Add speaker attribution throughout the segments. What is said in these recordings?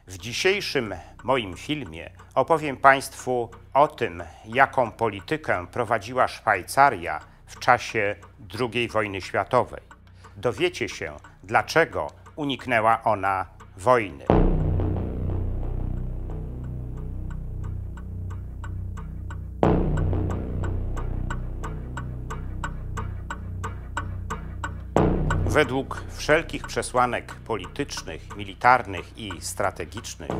Speaker 1: W dzisiejszym moim filmie opowiem Państwu o tym, jaką politykę prowadziła Szwajcaria w czasie II wojny światowej. Dowiecie się, dlaczego uniknęła ona wojny. Według wszelkich przesłanek politycznych, militarnych i strategicznych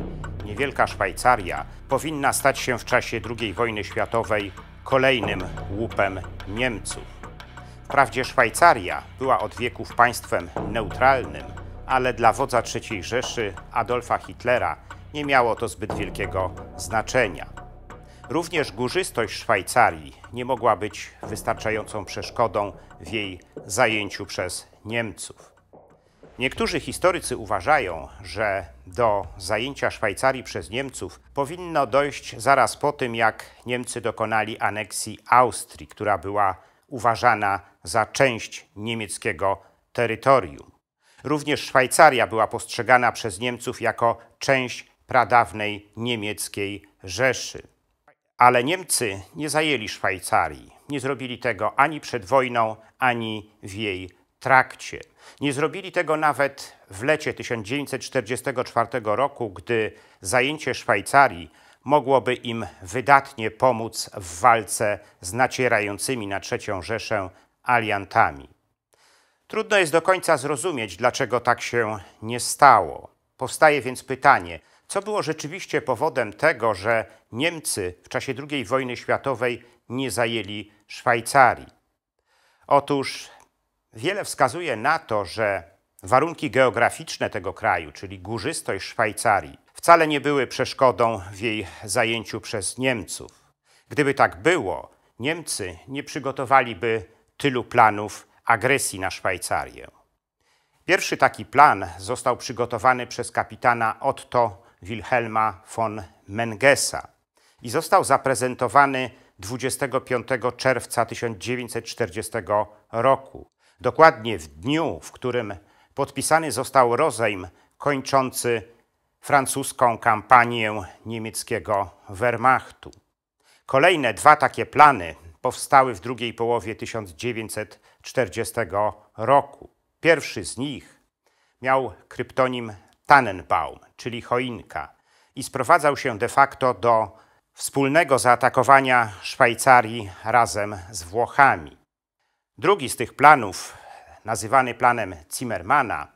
Speaker 1: niewielka Szwajcaria powinna stać się w czasie II wojny światowej kolejnym łupem Niemców. Wprawdzie Szwajcaria była od wieków państwem neutralnym, ale dla wodza III Rzeszy Adolfa Hitlera nie miało to zbyt wielkiego znaczenia. Również górzystość Szwajcarii nie mogła być wystarczającą przeszkodą w jej zajęciu przez Niemców. Niektórzy historycy uważają, że do zajęcia Szwajcarii przez Niemców powinno dojść zaraz po tym, jak Niemcy dokonali aneksji Austrii, która była uważana za część niemieckiego terytorium. Również Szwajcaria była postrzegana przez Niemców jako część pradawnej niemieckiej Rzeszy. Ale Niemcy nie zajęli Szwajcarii. Nie zrobili tego ani przed wojną, ani w jej trakcie. Nie zrobili tego nawet w lecie 1944 roku, gdy zajęcie Szwajcarii mogłoby im wydatnie pomóc w walce z nacierającymi na III Rzeszę aliantami. Trudno jest do końca zrozumieć, dlaczego tak się nie stało. Powstaje więc pytanie, co było rzeczywiście powodem tego, że Niemcy w czasie II wojny światowej nie zajęli Szwajcarii? Otóż wiele wskazuje na to, że warunki geograficzne tego kraju, czyli górzystość Szwajcarii, wcale nie były przeszkodą w jej zajęciu przez Niemców. Gdyby tak było, Niemcy nie przygotowaliby tylu planów agresji na Szwajcarię. Pierwszy taki plan został przygotowany przez kapitana Otto Wilhelma von Mengesa i został zaprezentowany 25 czerwca 1940 roku. Dokładnie w dniu, w którym podpisany został rozejm kończący francuską kampanię niemieckiego Wehrmachtu. Kolejne dwa takie plany powstały w drugiej połowie 1940 roku. Pierwszy z nich miał kryptonim Tannenbaum, czyli choinka, i sprowadzał się de facto do wspólnego zaatakowania Szwajcarii razem z Włochami. Drugi z tych planów, nazywany planem Zimmermana,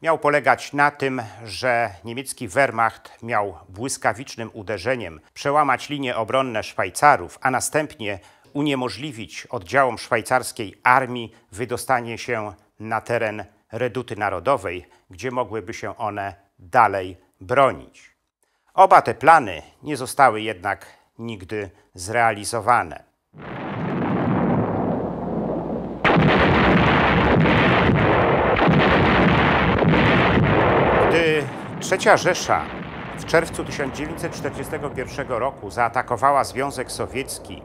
Speaker 1: miał polegać na tym, że niemiecki Wehrmacht miał błyskawicznym uderzeniem przełamać linie obronne Szwajcarów, a następnie uniemożliwić oddziałom szwajcarskiej armii wydostanie się na teren Reduty Narodowej, gdzie mogłyby się one dalej bronić. Oba te plany nie zostały jednak nigdy zrealizowane. Gdy III Rzesza w czerwcu 1941 roku zaatakowała Związek Sowiecki,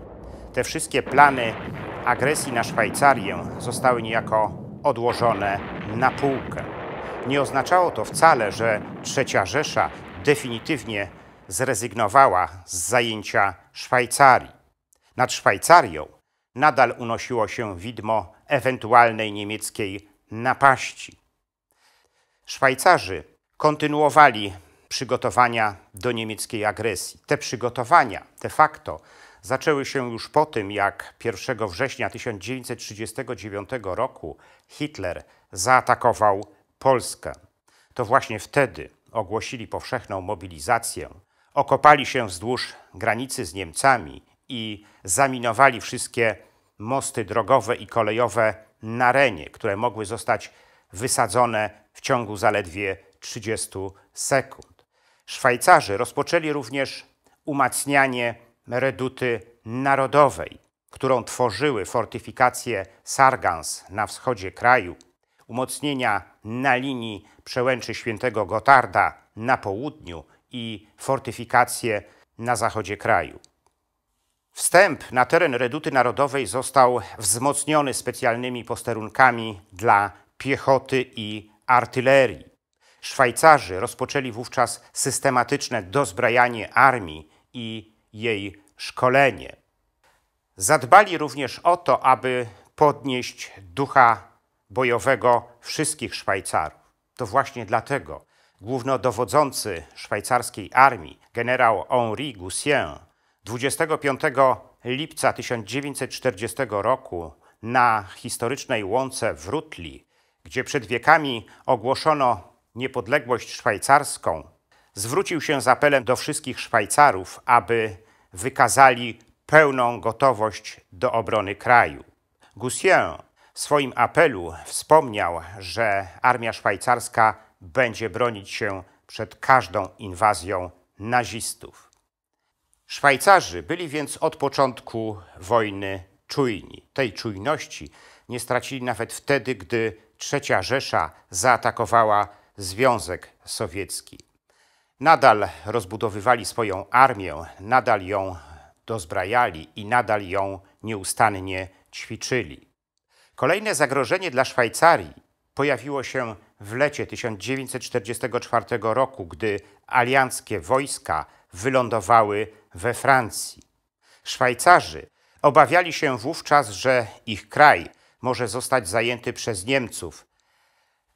Speaker 1: te wszystkie plany agresji na Szwajcarię zostały niejako odłożone na półkę. Nie oznaczało to wcale, że III Rzesza definitywnie zrezygnowała z zajęcia Szwajcarii. Nad Szwajcarią nadal unosiło się widmo ewentualnej niemieckiej napaści. Szwajcarzy kontynuowali przygotowania do niemieckiej agresji. Te przygotowania de facto zaczęły się już po tym, jak 1 września 1939 roku Hitler zaatakował Polskę. To właśnie wtedy ogłosili powszechną mobilizację, okopali się wzdłuż granicy z Niemcami i zaminowali wszystkie mosty drogowe i kolejowe na Renie, które mogły zostać wysadzone w ciągu zaledwie 30 sekund. Szwajcarzy rozpoczęli również umacnianie Reduty Narodowej, którą tworzyły fortyfikacje Sargans na wschodzie kraju, umocnienia na linii przełęczy Świętego Gotarda na południu i fortyfikacje na zachodzie kraju. Wstęp na teren Reduty Narodowej został wzmocniony specjalnymi posterunkami dla piechoty i artylerii. Szwajcarzy rozpoczęli wówczas systematyczne dozbrajanie armii i jej szkolenie. Zadbali również o to, aby podnieść ducha bojowego wszystkich Szwajcarów. To właśnie dlatego głównodowodzący szwajcarskiej armii, generał Henri Goussien, 25 lipca 1940 roku na historycznej łące w Rutli, gdzie przed wiekami ogłoszono niepodległość szwajcarską, zwrócił się z apelem do wszystkich Szwajcarów, aby wykazali pełną gotowość do obrony kraju. Goussien w swoim apelu wspomniał, że armia szwajcarska będzie bronić się przed każdą inwazją nazistów. Szwajcarzy byli więc od początku wojny czujni. Tej czujności nie stracili nawet wtedy, gdy III Rzesza zaatakowała Związek Sowiecki. Nadal rozbudowywali swoją armię, nadal ją dozbrajali i nadal ją nieustannie ćwiczyli. Kolejne zagrożenie dla Szwajcarii pojawiło się w lecie 1944 roku, gdy alianckie wojska wylądowały we Francji. Szwajcarzy obawiali się wówczas, że ich kraj może zostać zajęty przez Niemców.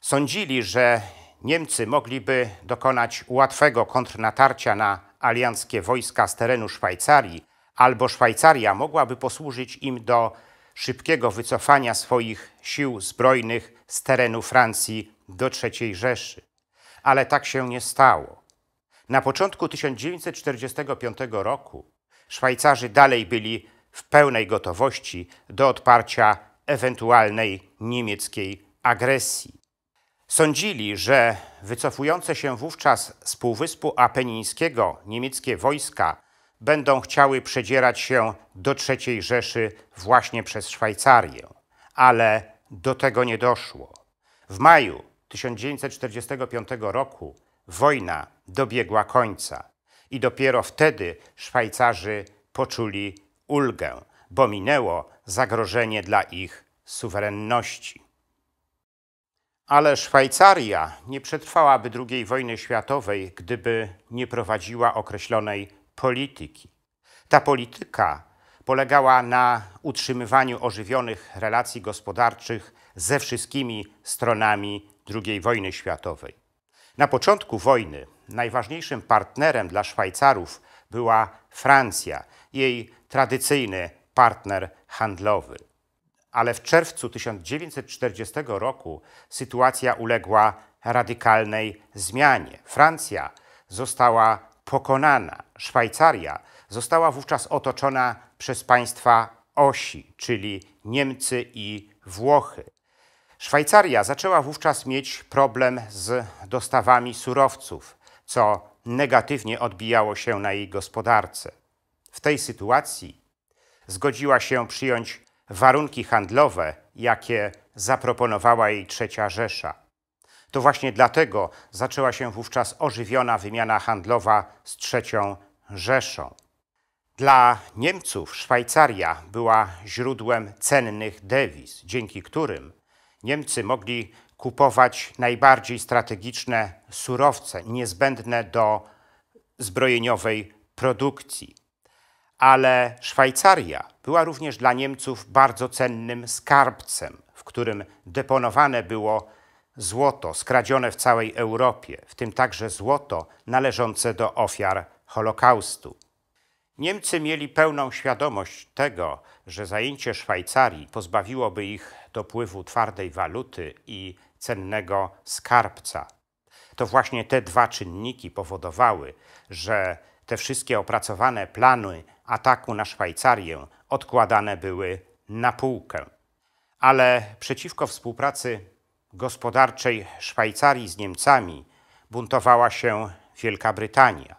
Speaker 1: Sądzili, że Niemcy mogliby dokonać łatwego kontrnatarcia na alianckie wojska z terenu Szwajcarii, albo Szwajcaria mogłaby posłużyć im do szybkiego wycofania swoich sił zbrojnych z terenu Francji do III Rzeszy. Ale tak się nie stało. Na początku 1945 roku Szwajcarzy dalej byli w pełnej gotowości do odparcia ewentualnej niemieckiej agresji. Sądzili, że wycofujące się wówczas z Półwyspu Apenińskiego niemieckie wojska będą chciały przedzierać się do III Rzeszy właśnie przez Szwajcarię, ale do tego nie doszło. W maju 1945 roku wojna dobiegła końca i dopiero wtedy Szwajcarzy poczuli ulgę, bo minęło zagrożenie dla ich suwerenności. Ale Szwajcaria nie przetrwałaby II wojny światowej, gdyby nie prowadziła określonej polityki. Ta polityka polegała na utrzymywaniu ożywionych relacji gospodarczych ze wszystkimi stronami II wojny światowej. Na początku wojny najważniejszym partnerem dla Szwajcarów była Francja, jej tradycyjny partner handlowy. Ale w czerwcu 1940 roku sytuacja uległa radykalnej zmianie. Francja została pokonana. Szwajcaria została wówczas otoczona przez państwa osi, czyli Niemcy i Włochy. Szwajcaria zaczęła wówczas mieć problem z dostawami surowców, co negatywnie odbijało się na jej gospodarce. W tej sytuacji zgodziła się przyjąć warunki handlowe, jakie zaproponowała jej III Rzesza. To właśnie dlatego zaczęła się wówczas ożywiona wymiana handlowa z III Rzeszą. Dla Niemców Szwajcaria była źródłem cennych dewiz, dzięki którym Niemcy mogli kupować najbardziej strategiczne surowce niezbędne do zbrojeniowej produkcji. Ale Szwajcaria była również dla Niemców bardzo cennym skarbcem, w którym deponowane było złoto skradzione w całej Europie, w tym także złoto należące do ofiar Holokaustu. Niemcy mieli pełną świadomość tego, że zajęcie Szwajcarii pozbawiłoby ich dopływu twardej waluty i cennego skarbca. To właśnie te dwa czynniki powodowały, że te wszystkie opracowane plany ataku na Szwajcarię odkładane były na półkę. Ale przeciwko współpracy gospodarczej Szwajcarii z Niemcami buntowała się Wielka Brytania.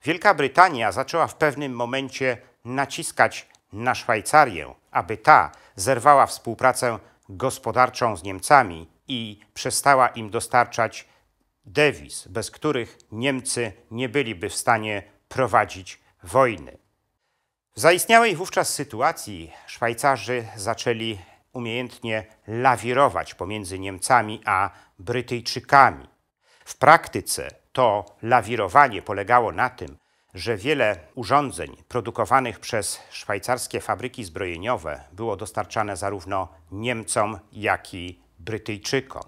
Speaker 1: Wielka Brytania zaczęła w pewnym momencie naciskać na Szwajcarię, aby ta zerwała współpracę gospodarczą z Niemcami i przestała im dostarczać dewiz, bez których Niemcy nie byliby w stanie prowadzić wojny. W zaistniałej wówczas sytuacji Szwajcarzy zaczęli umiejętnie lawirować pomiędzy Niemcami a Brytyjczykami. W praktyce to lawirowanie polegało na tym, że wiele urządzeń produkowanych przez szwajcarskie fabryki zbrojeniowe było dostarczane zarówno Niemcom, jak i Brytyjczykom.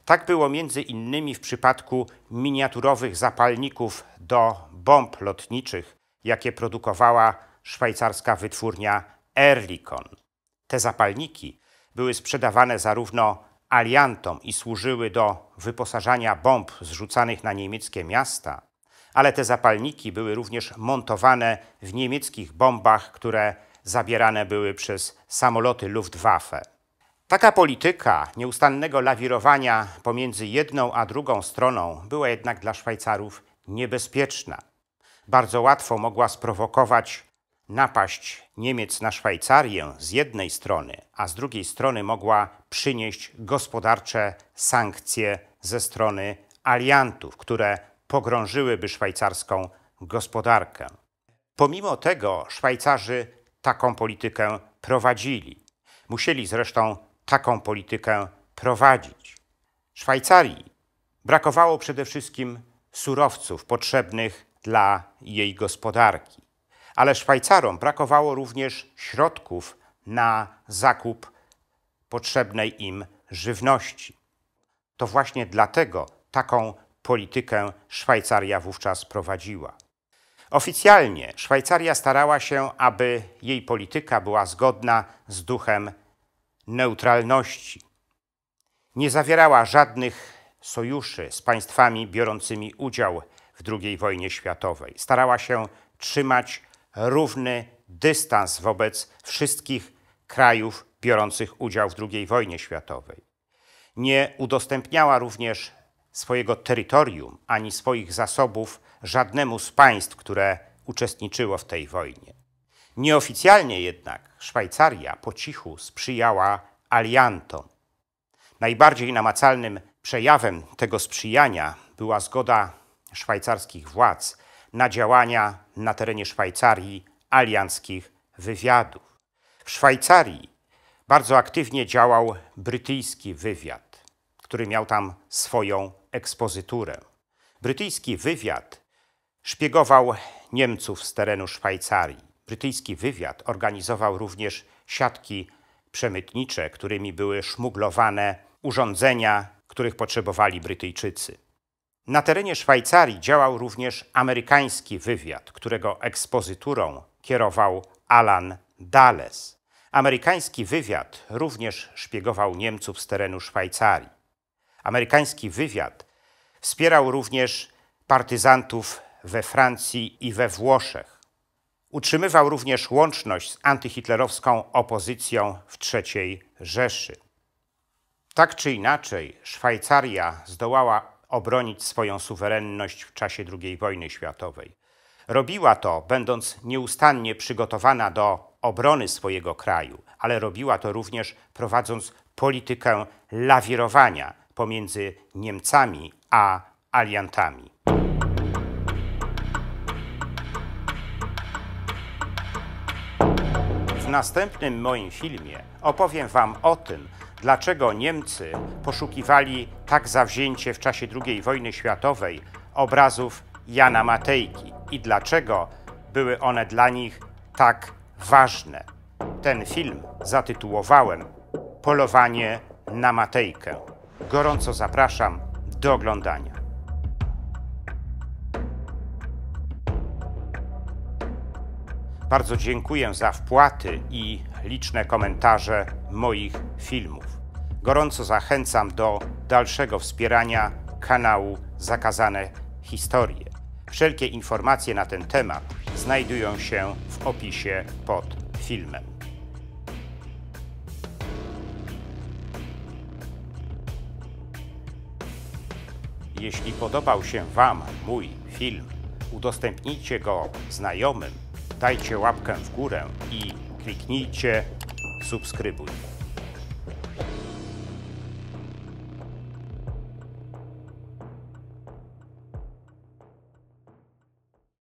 Speaker 1: Tak było między innymi w przypadku miniaturowych zapalników do bomb lotniczych, jakie produkowała szwajcarska wytwórnia Oerlikon. Te zapalniki były sprzedawane zarówno aliantom i służyły do wyposażania bomb zrzucanych na niemieckie miasta, ale te zapalniki były również montowane w niemieckich bombach, które zabierane były przez samoloty Luftwaffe. Taka polityka nieustannego lawirowania pomiędzy jedną a drugą stroną była jednak dla Szwajcarów niebezpieczna. Bardzo łatwo mogła sprowokować napaść Niemiec na Szwajcarię z jednej strony, a z drugiej strony mogła przynieść gospodarcze sankcje ze strony aliantów, które pogrążyłyby szwajcarską gospodarkę. Pomimo tego Szwajcarzy taką politykę prowadzili. Musieli zresztą taką politykę prowadzić. Szwajcarii brakowało przede wszystkim surowców potrzebnych dla jej gospodarki, ale Szwajcarom brakowało również środków na zakup potrzebnej im żywności. To właśnie dlatego taką politykę Szwajcaria wówczas prowadziła. Oficjalnie Szwajcaria starała się, aby jej polityka była zgodna z duchem neutralności. Nie zawierała żadnych sojuszy z państwami biorącymi udział w II wojnie światowej. Starała się trzymać równy dystans wobec wszystkich krajów biorących udział w II wojnie światowej. Nie udostępniała również swojego terytorium ani swoich zasobów żadnemu z państw, które uczestniczyło w tej wojnie. Nieoficjalnie jednak Szwajcaria po cichu sprzyjała aliantom. Najbardziej namacalnym przejawem tego sprzyjania była zgoda szwajcarskich władz na działania na terenie Szwajcarii alianckich wywiadów. W Szwajcarii bardzo aktywnie działał brytyjski wywiad, który miał tam swoją ekspozyturę. Brytyjski wywiad szpiegował Niemców z terenu Szwajcarii. Brytyjski wywiad organizował również siatki przemytnicze, którymi były szmuglowane urządzenia, których potrzebowali Brytyjczycy. Na terenie Szwajcarii działał również amerykański wywiad, którego ekspozyturą kierował Alan Dulles. Amerykański wywiad również szpiegował Niemców z terenu Szwajcarii. Amerykański wywiad wspierał również partyzantów we Francji i we Włoszech. Utrzymywał również łączność z antyhitlerowską opozycją w III Rzeszy. Tak czy inaczej, Szwajcaria zdołała obronić swoją suwerenność w czasie II wojny światowej. Robiła to, będąc nieustannie przygotowana do obrony swojego kraju, ale robiła to również prowadząc politykę lawirowania pomiędzy Niemcami a aliantami. W następnym moim filmie opowiem Wam o tym, dlaczego Niemcy poszukiwali tak zawzięcie w czasie II wojny światowej obrazów Jana Matejki i dlaczego były one dla nich tak ważne. Ten film zatytułowałem Polowanie na Matejkę. Gorąco zapraszam do oglądania. Bardzo dziękuję za wpłaty i liczne komentarze moich filmów. Gorąco zachęcam do dalszego wspierania kanału Zakazane Historie. Wszelkie informacje na ten temat znajdują się w opisie pod filmem. Jeśli podobał się Wam mój film, udostępnijcie go znajomym, dajcie łapkę w górę i kliknijcie subskrybuj.